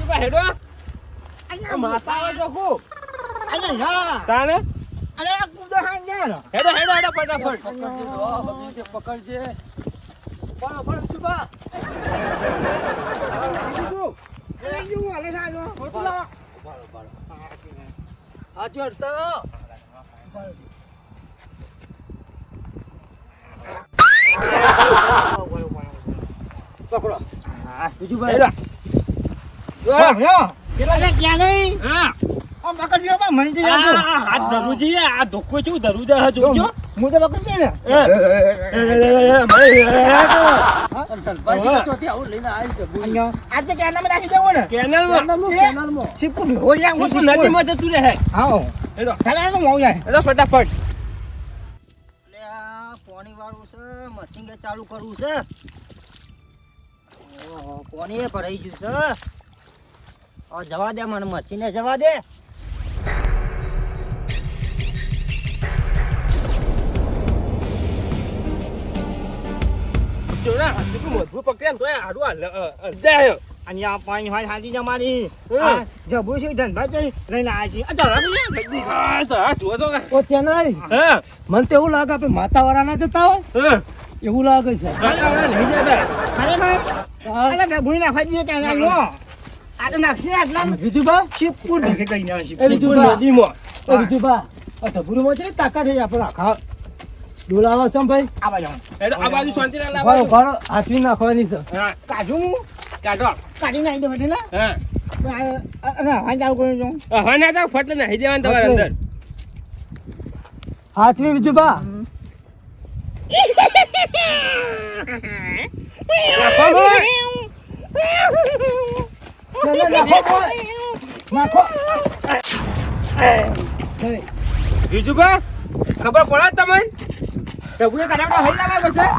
બીજું કા હેડો માતા આવે તો ખૂબ અરે ના તાને અરે આ કૂદો હાંજ યાર હેડો હેડો હેડો ફટાફટ પકડજે બરાબર સુબા અરે જો હાલે સાજો ખોટલા આ ચડતા પકડો બીજું ભાઈ હેડો કેટલા છે ક્યાં નહીં હા આ પકડજો બા મને જાજો હાથ ધરુજી આ ધોકો છું ધરુ દે જોજો હું તો પકડી ને ચોથી આવું લઈને આવી છે અહીંયા આજે ક્યાં નામ રાખી દેવો ને કેનાલમાં સિપુ હો જા હું સિપુ નદીમાં જતું રહે હા હેડો ચાલે ને મોં જાય હેડો ફટાફટ લે આ પાણી વાળું છે મશીન ચાલુ કરવું છે ઓહો પાણી ભરાઈ ગયું છે આ જવા દે મને મશીને જવા દે જોરા હાથું મજબૂત પકડે ને તોય આડું અડે અહીંયા પાણી હોય હાજી જમાની હા. જબુ છે ધનભાઈ લઈને આવી છે આ તો આ જુઓ તો ઓ ચેન્નાઈ હા મને તો એવું લાગે આપણે માતાવાળા ના જતા હોય હા એવું લાગે છે કાકા લઈ જતા અરે ભાઈ અરે જબુ ના ફાજી કે ના લો આ તો નાખી આટલા બીજું બા ચીપુ ઢકે કઈ ના એ બીજું બા નદીમાં એ બીજું બા આ ઢબુરીમાં છે તાકાત છે આપણે આખા ડોલાવા છે ભાઈ આવા જાવ હેડો આ બાજુ શાંતિ ના ભાઈ લાવો ભારો હાથવી નાખવાની છે હા કાજુ કાઢો કાઢી નાખી દે બેટા હા ના હા જાવ કોઈ જો હવે ના જાવ ફટ નાખી દેવાનું તમારે અંદર હાથવી બીજું બા નાખો ભાઈ. નાખો નાખો બીજું કા ખબર પડે તમને ડબુને કાઢાવડા હઈ લાગે પછી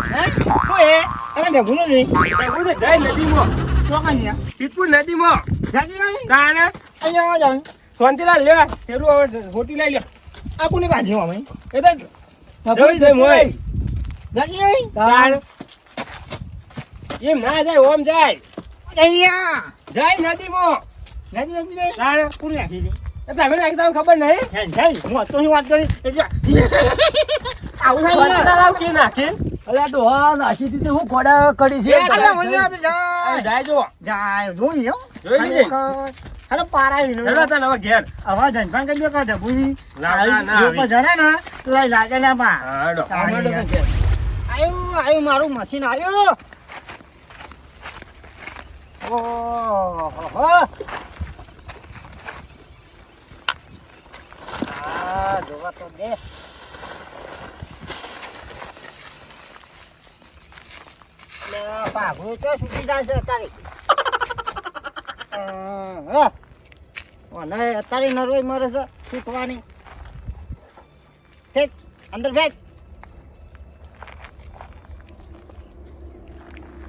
હું એ અરે જબુ નો નહીં ડબુને જઈ નદીમાં ચોકાની સીતપુર નદીમાં જાજી નહીં તાને અહીંયા જાવ શાંતિલાલ લે તેરું હવે હોટી લઈ લે આ કોને કાઢી અમે એ તો જઈ જઈ મોય જાજી નહીં તાણ એમ ના જાય ઓમ જાય અહીંયા જાય નદીમાં જાજી નથી નહીં તાણ કોને નાખી દે એ તમે નાખી તમને ખબર નહીં હે જઈ હું તો વાત કરી એટલે આવું થાય ને શાંતિલાલ કે નાખી અલ્યા ડોહા નાસી દીધી હું ખોડા કરી છે અરે મને આપી જા જાય જો જાય જોઈ હો જોઈ લીધી. હેલો પારાઈ લો હેડો તને હવે ઘેર આવા જનપાન કરી દો કા જબુની ના, ના, ના, ઉપર જણા ને લઈ લાગે ના પા હા હેડો આયું મારું મશીન આવ્યું ઓહો આ જોવા તો દે લે ભાગું તો છૂટી જશે અત્યારે અને અત્યારે નરોઈ મરે છે છૂટવાની ફેક અંદર ફેક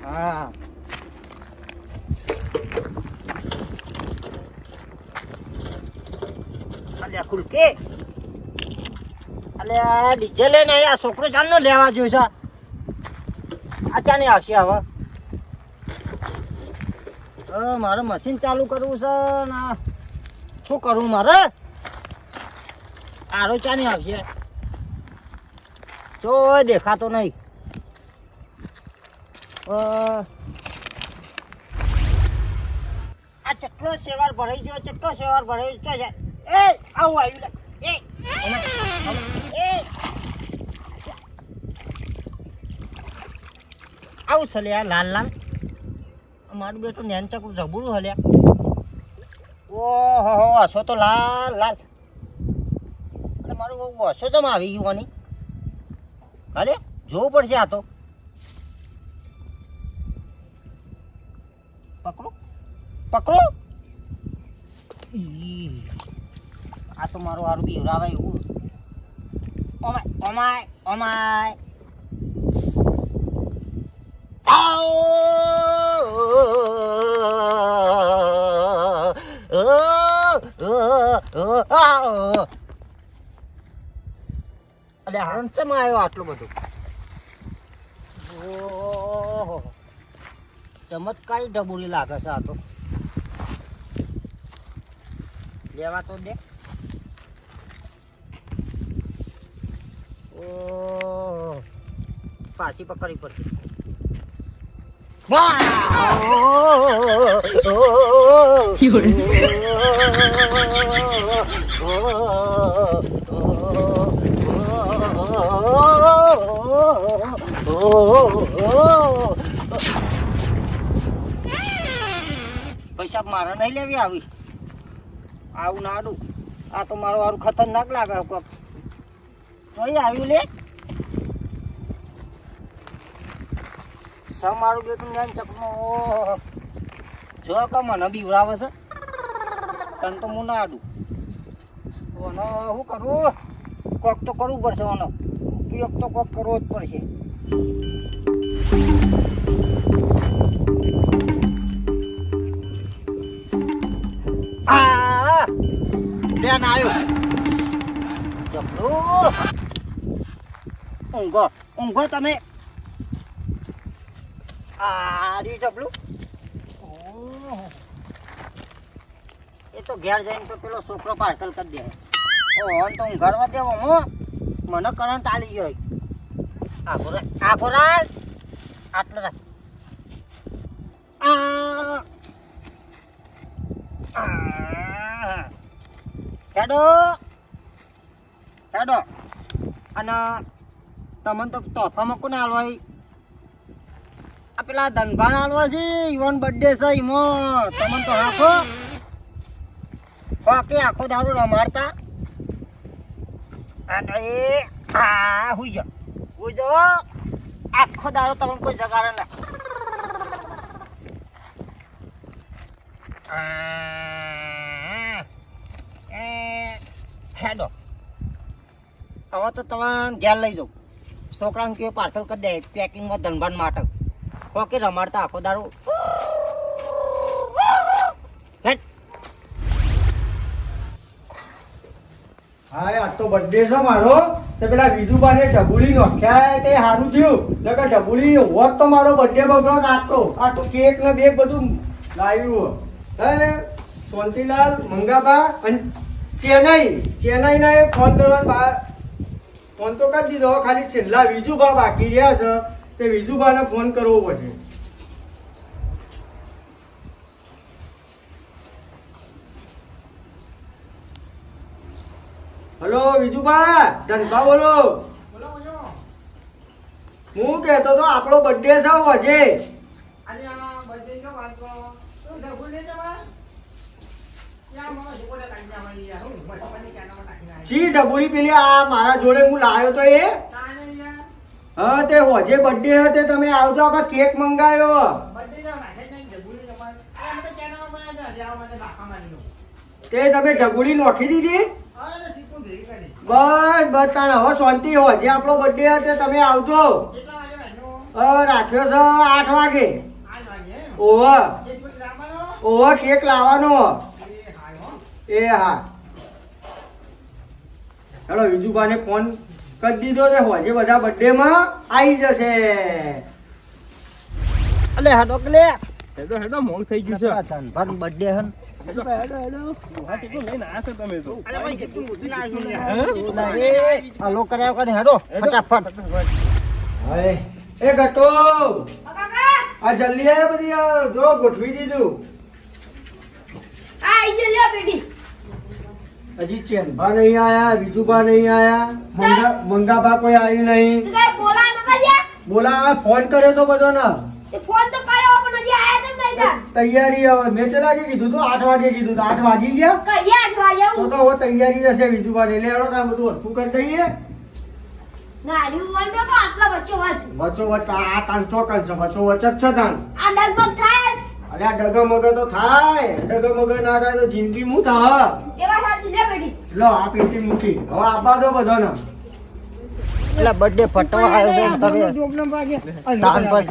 હા અલ્યા ખુલકે અલ્યા ડીજે લઈને આ છોકરો ચાલનો લેવા જોયો છે અચાનક આવશે હવે મારે મશીન ચાલુ કરવું છે ને શું કરવું મારે આરો ચાની આવશે તો દેખાતો નહીં આ ચટલો સેવાર ભરાઈ ગયો ચટલો સેવાર ભરાઈ ગયો છે એ આવું આવ્યું લે એ આવું છે લ્યા લાલ લાલ મારું બેટું નેન ચકડું જબડું હલ્યા ઓહો હસો તો લાલ લાલ અરે મારું હસો જમ આવી ગયું આની અરે જોવું પડશે આ તો પકડો પકડો આ તો મારું હારું બીવરાવે એવું ઓમાય ઓમાય ઓમાય અરે હરણ ચમ આવ્યો આટલું બધું ઓહો ચમત્કારી ડબુરી લાગે છે આ તો લેવા તો દે. ઓ પાછી પકડવી પડશે. પૈસા મારા નહીં લેવી આવી. આવું ના આડું. આ તો મારું વારું ખતરનાક લાગે. કઈ આવ્યું લે મારું બેટું જ્ઞાન ચકનો જો કે મને બીવરાવે છે. તને તો હું ના આડું. ઓનો શું કરું? કોક તો કરવું પડશે. ઓનો ઉપયોગ તો કોક કરવો જ પડશે. બેન આવ્યો ચકલું. ઊંઘો ઊંઘો તમે. આરી ચપલું. એ તો ઘેર જઈને તો પેલો છોકરો પાર્સલ કરી દે. ઓન તો હું ઘરમાં દેવો હું મને કરંટ આલી ગયો. આખો રાત આટલો રાત હેડો હેડો. અને તમને તો તોફામાં કોને હાલવાય? આ પેલા ધનભાન હાલવા છે. ઈવન બર્થડે છે એમાં તમને તો હાખો કે આખો દારૂ રમાડતા. અને હુઈ જાઓ આખો દારૂ તમને કોઈ જગાડે ના. હેડો હવે તો તમે ઘેર લઈ જાઓ. છોકરાને કે પાર્સલ કરી દે પેકિંગમાં ધનભાન માટે. ઓકે રમાડતા આખો દારૂ. હા આજ તો બર્થડે છે મારો. તો પેલા વિજુબાને ઢબુડી નોખ્યા તે સારું થયું. નકર ઢબુડી હોત તો મારો બર્થડે બગડો નાખતો. આ તો કેક ને બેક બધું લાવ્યું. હે શાંતિલાલ મંગાબા અને ચેન્નાઈ ને ફોન કરવા ફોન તો કરી દીધો. ખાલી છેલ્લા વિજુબા બાકી રહ્યા છે. તે વિજુબાને ફોન કરવો પડશે. હલો વિજુબા ધનભા બોલો. હું કહેતો તો આપણો બર્થડે છે આજે. જી ડબુડી પેલી આ મારા જોડે હું લાવ્યો તો એ. હા તે હોજે બર્થડે હતો તમે આવજો. આપણે કેક મંગાવ્યો. તે તમે ઢબુડી નોખી દીધી? બસ બસ તાણ હવે શાંતિ. હોજે આપણો બર્થડે હતો તમે આવજો. રાખ્યો છે 8 વાગે. ઓહો કેક લાવવાનો. એ હા ચાલો વિજુબાને ફોન કરી દીધો ને હોજે બધા બર્થડે માં આવી જશે. અલે હેડો કે લે હેડો હેડો મોંગ થઈ ગયું છે. ધનભાન બર્થડે હન. હેડો હેડો હેડો. આ કેટલું લઈને આયા છો તમે તો? હાલો કર્યા કરે. હેડો ફટાફટ. હાય એ ગટો આ જલ્દી આયા બધી આ જો ગોઠવી દીધું. હજી ચેનભા નહીં આયા, વિજુબા નહીં આયા, મંગાભા કોઈ આવ્યું નહીં. બોલા ફોન કર્યો તો બધો ને તૈયારી. હવે મેં ચલા કે કીધું તો 8 વાગે કીધું તો 8 વાગી ગયા. તો હવે તૈયારી હશે વિજુબા ને. એટલે હેડો બધું હરખું કરી દઈએ. વચ્ચો વચ્ચ આ તાન ચોકન છે. વચ્ચો વચ્ચ જ છે તાન. અરે આ ડગમગ તો થાય. ડગમગ ના થાય તો જિંદગી હું થા. લો આ પેટી મૂકી. હવે આપવા દો બધો ને. એટલે બર્થડે ફટવા આવ્યો છે તમે. તાન પર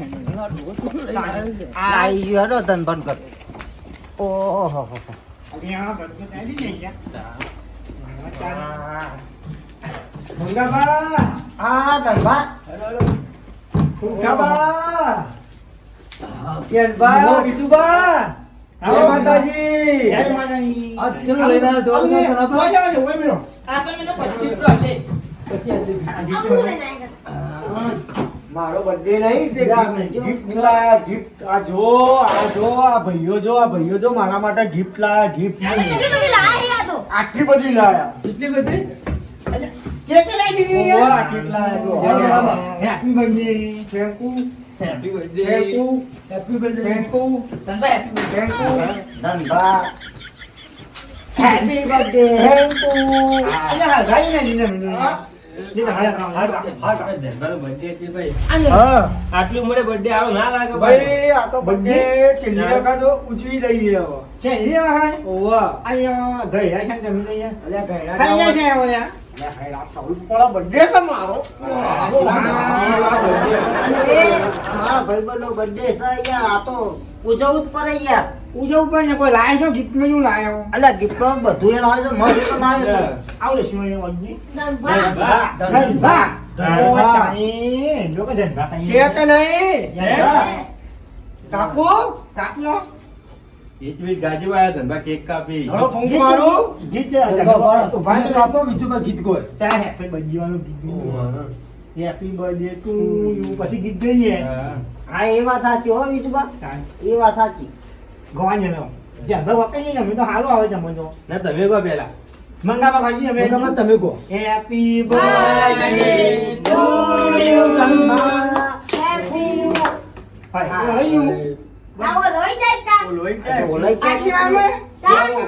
આઈ ગયો. હેડો ધનભાન કર. ઓહો મંગાભા હા ધનભાન. મંગાભા ચેનભા વિજુબા આવો માતાજી. જય માતાજી. આ ચલો લઈને આવ્યો, જોવા દો તને પણ. ઓય જાઓ, ઓય બેરો. મારો બર્થડે નહીં તે યાર, નહીં, જો. gift લાયા, gift. આ જો આ ભાઈઓ જો મારા માટે gift લાયા, gift. આટલી બધી લાયા. કેટલી બધી કેક લઈ દીધી ઓહો, યાર. આ gift લાયા જો. બરાબર. Happy birthday. Thank you, happy thank birthday you, happy birthday thank you, thank you. ધનભા. Happy birthday, thank you. અલ્યા હગાઈ ને દીને મને. દીને બર્થડે હતી ભાઈ હા આટલી ઉંમરે બર્થડે આવો ના લાગે ભાઈ આ તો બર્થડે છેલ્લી વખત તો ઉજવી દઈએ હવે. છે લે વહાય. ઓવા અલ્યા ગઈ છે તમે લઈએ. અલ્યા ઘરડા ખાઈ જાઓ. જાય છે ઓલ્યા. અલ્યા ઘરડા સૌ પેલો birthday છે મારો. મારા ભાઈબંધનો birthday છે યાર. આ તો ઉજવવું જ પડે યાર. ઉજવવું પડે ને. કોઈ લાયો છો gift માં શું લાયો? અલ્યા gift માં બધું એ લાવ્યો છે. મસ્ત તો લાવ્યો છે. આવડે શું એ વાજી? ધનભા. ધનભા. તાણી. લોકો ધનભા ખાઈ છે કે નહીં? ધનભા. કાપો? કાપ્યો. એટલી ગાજીમાં આવ્યા ધંધા કેક કાપી હવે ફોન મારું. ગીત ઉભા રહો. કાપો બીજું પણ ગીત ગોય. ત્યાં હેપી બર્થડે વાળું ગીત ગયું. હેપી બર્થડે ટુ યુ પછી ગીત ગઈએ. હા એ વાત સાચી હો બીજુબા. એ વાત સાચી. ગવાન જનો. જ્યાં વખત નહીં અમે તો હારું આવે તમને તો. ના તમે કહો પેલા મંગાવા ખાજી અમે. મંગામાં તમે કહો. Happy birthday to you Dhanbha. Happy ભાઈ યુ. લોહી જાય. બોલાય કે આવે?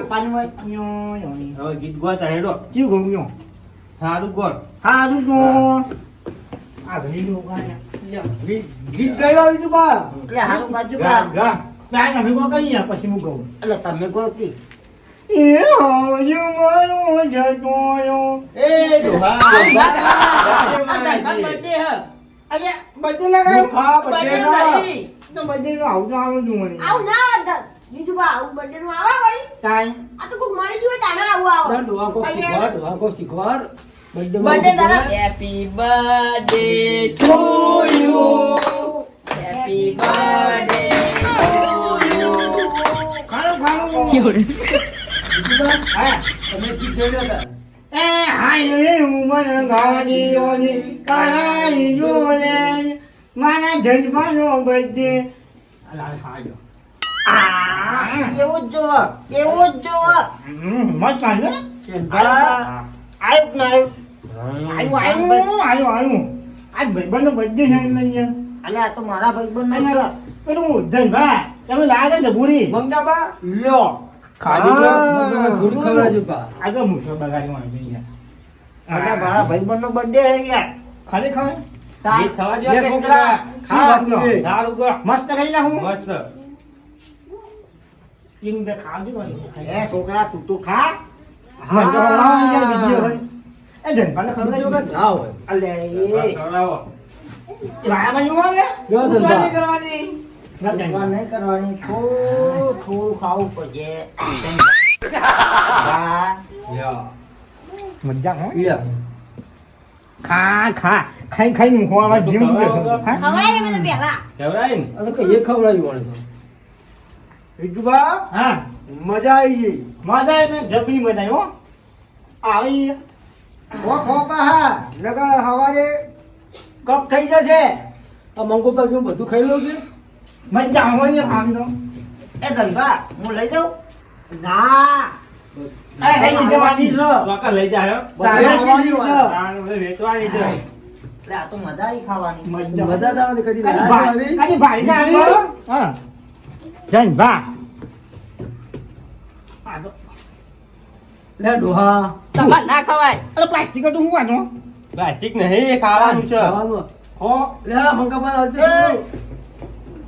પાણી હોય. યો યો. હવે ગીત ગો તણેડો જીવ ગમ્યો. સારું ગો હારું તો આ ઘણી લોકો આયા. ગીત ગાયું બીજું બા. એટલે હારું કાજુ ગા ગા ના અમે કો કઈ પછી હું કહું. એટલે તમે કહો કે એ હાજુ મારો જટોયો. એ ડોહા અરે બધું ના ગાયું. હા birthday ના. તો બધું નો આવતો આવું છું મને. તાઈ ડોહા કો શીખવાડ, ડોહા કો શીખવાડ. birthday માં બર્થડે તારા શીખવાડ. Happy birthday to you happy birthday to you ખાણું ખાણું. હા તમે ગીત ગાયું હતા. એ હાય રે ઉમર ગાડીઓની કરાઈ જોલે મારા જન્મનો બર્થડે. એવું જ જોવો એવું જ જોવો. મત ને આવ્યું આજ ભાઈબંધનો બર્થડે છે લઈએ. અલે આ તો મારા ભાઈબંધ પેલું ધનભા તમે લાગે છે ભૂરી. મંગાબા લ્યો. ખાલી તો મંગાબા ગુડ ખવડાવજો બા. આ તો મૂછો બગાડી વાંચી યાર. અરે મારા ભાઈબંધનો બર્થડે છે યાર. ખાલી ખાય ગીત થવા જો લે કે છોકરા. ખા સારું ગો મસ્ત ખાઈ નાખું. મસ્ત કિંગ બે ખાજો એ છોકરા તું તો ખા. મને તો હલાવા યાર બીજી હોય. એ ધનભાને ખબર બીજી વખત ના હોય. અલે એ ખવડાવો વાયા માં જોવા લે. જો ધનભા. નહીં કરવાની. ના ધનભા નહીં કરવાની. થોડું થોડું ખાવું પડે. લ્યો. મજા હો. લ્યો. ખા ખા ખાઈ ખાઈ નું ખોવા જીવ હા ખવડાય ને આ તો કઈ ખવડાવ્યું મને તો. વિજુબા હા મજા આવી ગઈ. મજા એને જબરી મજા આવી હો. આવી ખો ખો હા નકર હવારે કપ થઈ જશે. આ મંગો પાક હું બધું ખાઈ લઉં છું. મજા આવે આમ તો. એ ધનભા હું લઈ જાઉં. ના એ લઈ જવાની છે. ચોકા લઈ જાય તારે આવવાની છે. વેચવાની છે એટલે આ તો મજા આવી ખાવાની. મજા તો આવે ને કદી ના આવી. કદી ભાઈ છે આવી. હા ધનભા આ તો લે ડોહા. તમાર ના ખવાય અરે પ્લાસ્ટિક તો હું વાંચો. પ્લાસ્ટિક નહીં એ ખાવાનું છે ખાવાનું. હો લે મંગા પર આવજો.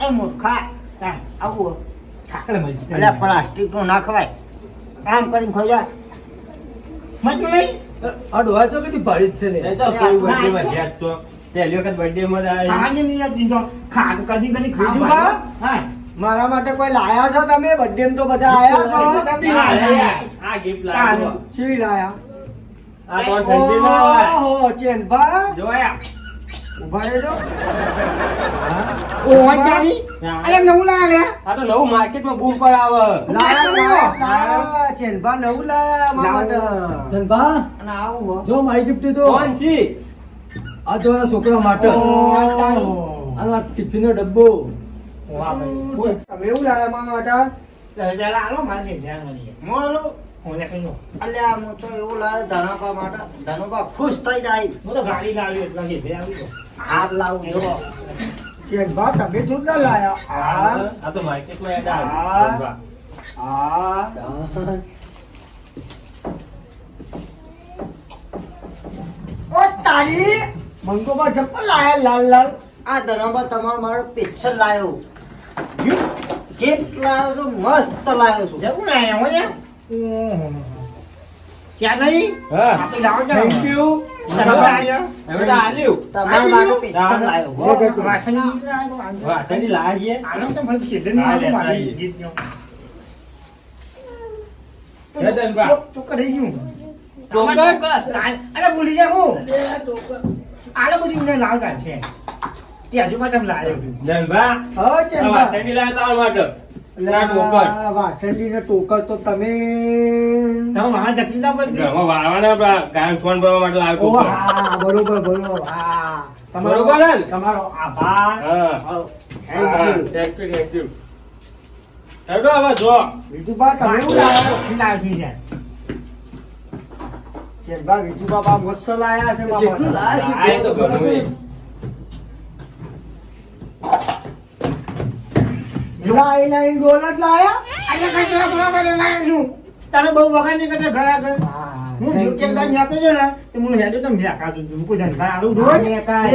એ મૂર્ખા આવું ખાકલે મળી અલ્યા પ્લાસ્ટિક તો ના ખવાય. આમ કરીને ખોજા મત નહીં. આ ડોહા ચો કદી ભાડી જ છે ને. એ તો કોઈ birthday માં જ્યાં તો પહેલી વખત birthday માં આવ્યા ખાને નહીં દીધો ખા કદી કદી બીજું ખાવા બા? હા મારા માટે કોઈ લાયા છો તમે? બર્થડે માં તો બધા આયા છો. તમે લાયા. આ gift લાવ્યો શી લાયા? આ તો ઠંડી ના હોય ઓહો ચેનભા. જોયા ઉભા રહેજો. ઓ વાંચાની અરે નવું લાયા આ તો નવું માર્કેટમાં બૂમ પર આવે લાયા, ચેનભા નવું લાયા મારા માટે. ધનભા, અને આવું હો જો મારી ગિફ્ટ તો કોણ છે આ જો આ છોકરા માટે આ ટિફિનનો ડબ્બો. વાહ ભાઈ તમે એવું લાયા મારા માટે? જરા આલો મારે ધ્યાન મળી મોલો ઓને કઈનો અલ્યા હું તો એવું લાવ્યો ધનોબા માટે ધનોબા ખુશ થઈ જાય હું તો ગાડી લાવી એટલે કે આવી તો હાથ લાવું જો ચેનભા તમે શું ના લાયા? આ તો માર્કેટમાં યાદ હા. આવે આ ઓ તારી મંગોબા ચપ્પલ લાયા લાલ લાલ. આ ધનોબા તમારો મારો પિક્ચર લાવ્યો ગિફ્ટ લાવ્યો છું મસ્ત લાવ્યો છું જવું ને હો ને ક્યાં નહીં હા આપણે લાવો છો થેન્ક યુ. હવે તો આલ્યું તમારા માટે પિક્ચર લાવ્યો હો જય ગોપાલ. વાહ તને લાગીએ આનો તો ભાઈ સીધે નહીં આવતો મારી ગીતનો હે ધનભા ચોક્કસ રહી ગયું ચોકર અરે ભૂલી જા હું આલે બધું મને લાવતા છે તે હજુ પાછા લાવ્યો છું ધનભા હા આ ચેનભા. વાસણી લાવ્યા તારા માટે ના ટોકર લા, વાસણીને ટોકર તો તમે તમે મારા જકીના પર ઘરમાં વાળવાના આપણા ગાયન ફોન ભરવા માટે લાવ્યો ઓ ટોકર. હા બરોબર બરોબર હા બરોબર ને? તમારો આભાર. હા Thank you. Thank you thank you હેડો હવે જો વિજુભા તમે એવું લાયા? લાવ્યો છું યાર ચેનભા વિજુભા બા મસ્ત લાયા છે મારા જેટલું માટે. લાયા આ તો ઘણું એ. લાઈ લાઈ ડોનટ લાયા? અરે કચરા બરાબર લાવ્યો છું તમે બહુ વગર નહીં કરતા ઘર આગળ હું જો કે ગાડી આપે છે ને તો મને હેડે તો મેં કાઢું છું કોઈ ધંધા આડું દોડ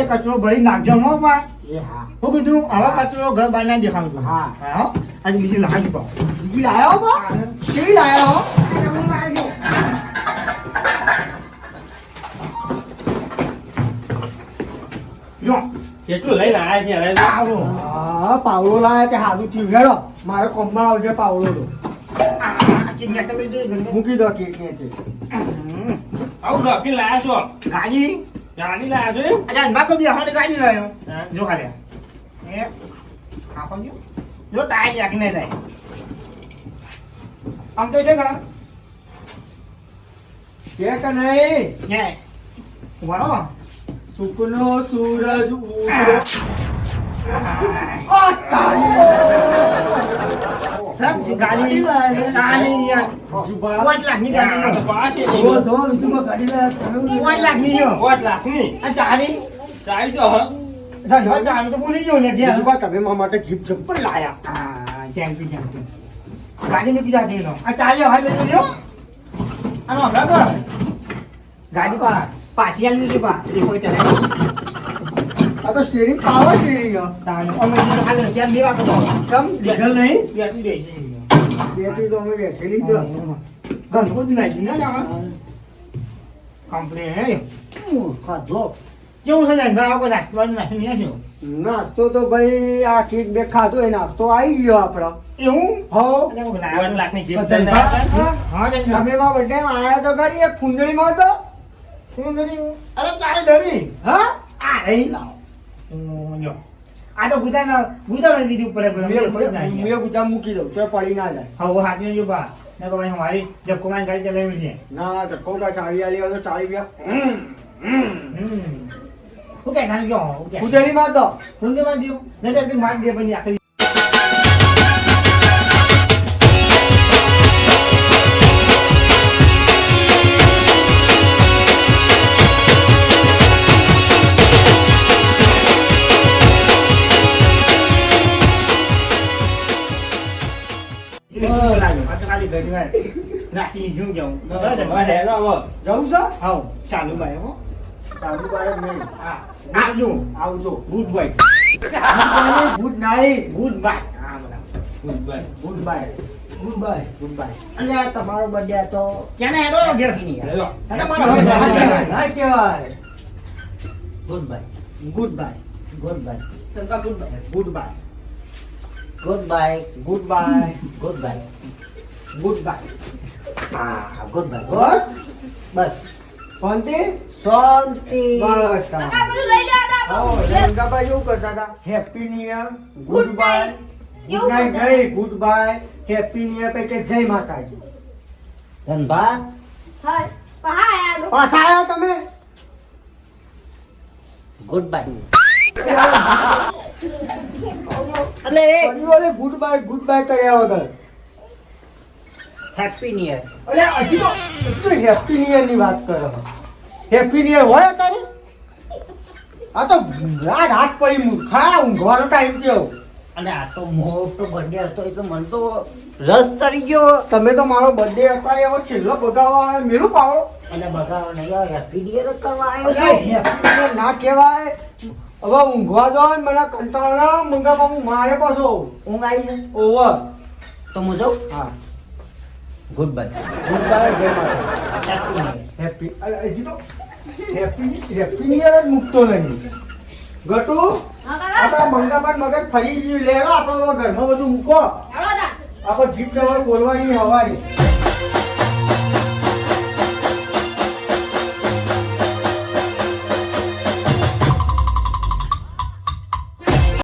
એ કચરો ભરી નાખજો હો પા એ હા. હું કીધું હવે કચરો ઘર બહાર ના દેખાડું છું હા. હા આજે બીજું લાવી પાઉં બીજી લાયા હો બા? કેવી લાયા હો? જો કેટલું લઈને આયા છે હવે? આવો હા પાવડો લાયા તે હારું થયું હેડો મારે કોમમાં આવશે પાવડો તો ચીડિયા તમે જોઈ ગયો મૂકી દો કેક ને છે. આવું લખીને લાયા છો ગાડી ગાડી લાયા છો એમ? અચ્છા માં તો બી હવે ગાડી લાવ્યો હા. જો ખાલે એ આપો જો ટાયર યાકને જાય આમ તો છે કા છે કે નહીં? કે વરો સુકનો સૂરજ ઉગો. ઓ તારી. સબ ગાડી ગાડી યાર વિજુભા. 5 લાખની ગાડી આ તો પાંચ છે જો નહીં. જો વિજુભા ગાડી લાયા તમે 5 લાખની યો 5 લાખની. આ ચારી ચાલી તો હવે. ચારી તો ભૂલી ગયો ને કે વિજુભા તમે મારા માટે ગિફ્ટ જબ્બર લાયા. હા થેન્ક યુ ગાડી મૂકી જાતી નો આ ચાલી હવે લઈ લ્યો આનો બરાબર ગાડી પાછી આલી દીધી પા એ કોઈ ચાલે આ તો સ્ટીરિંગ પાવર સ્ટીરિંગ હો. તાને અમે આ શેર લેવા કરો કેમ ડીઝલ નહીં? બેઠી દે બેટરી તો અમે બેઠેલી જ. ઘણું બધું નાખ્યું ને આમાં કમ્પ્લેન ખાધો કેવું છે ને ભાઈ કોઈ નાસ્તો નાખ્યું નહીં નાસ્તો તો ભાઈ આ કેક બે ખાધો એ નાસ્તો આવી ગયો આપણો. એવું હો. એટલે હું 5 લાવ્યો. લાખની gift પણ લઈને ધનભા, આવ્યા છે? હા જઈ તમે મારા birthday માં આયા તો ખરી એક ફૂંદડીમાં તો. શું ધરી અરે ચાલે ધરી હા? આ રહી લાવ જો આ તો ગુદાના દીધી ઉપર મેં ગુજા મૂકી દઉં તો પડી ના જાય. હવે હાથને જો બા ને ભાઈ અમારી જબકો માં ગાડી ચલાવી છે ના ધક્કો કા ચાવી આલી હોય તો ચાવી ગયા. હું કે નાલ ગયો હું કે ફૂંદડીમાં તો. ફોન દે માં દિયો ને તો એક માર દે બની આખી આ તો ખાલી ઘડી વાર નાચી જઉં જાઉં હવે હેડો હવે. જવું છે? આવ ચાલુ ભાઈ હો ચાલુ બાય નહીં. હા આવજો આવજો. Good bye good night. Good bye હા બરાબર Goodbye. Good bye. Goodbye. Good bye. અલ્યા તમારો બર્થડે તો ક્યાં હેડો ઘેર હેડો. અને મારો ના કહેવાય. Goodbye. Goodbye. Goodbye. Dhanbha goodbye. Goodbye. Goodbye goodbye. Goodbye goodbye. હા ગુડ બાય બસ બસ શાંતિ. શાંતિ બસ કાકા બધું લઈ લે આડા હા, એટલે મંગાભાઈ એવું કરતા હતા happy new year, goodbye, good night નહીં, goodbye, happy new year પછી કે જય માતાજી. ધનભા હાય પહા આલો પાછા આવ્યા તમે? Good bye. પરિવારે ગુડ બાય કર્યા વગર. Happy new year. અરે હજી તો હેપી ન્યુ યર ની વાત કરો. હેપી ન્યુ યર હોય અત્યારે? આ તો રાત પડી મૂર્ખા ઊંઘવાનો ટાઈમ થયો. અને આ તો મોટો બર્થડે હતો એટલે મને તો રસ ચડી ગયો. તમે તો મારો બર્થડે હતા એવો છેલ્લો બગાવવા મેલું પાવો. અને બગાડો નહીં આવે, હેપી ન્યુ યર જ કરવા અરે આવ્યો હેપી ન્યુ યર ના કહેવાય. હવે ઊંઘવા દો ને મને કંટાળો મંગા બાબુ મારે પાછો. ઊંઘ આવી છે ઓવર. તો હું જાઉં. હા, ગુડ બાય. ગુડ બાય, જય માતા. Happy new year. હેપી અરે હજી તો હેપી ન્યુ યર જ મૂકતો નહીં. ગટુ હા કાકા આપણા મંગાબાદ મગજ ફરી ગયું. લેવા આપણે ઘરમાં બધું મૂકો. હેડો તા આપણે ગિફ્ટ હવે બોલવાની હવારી.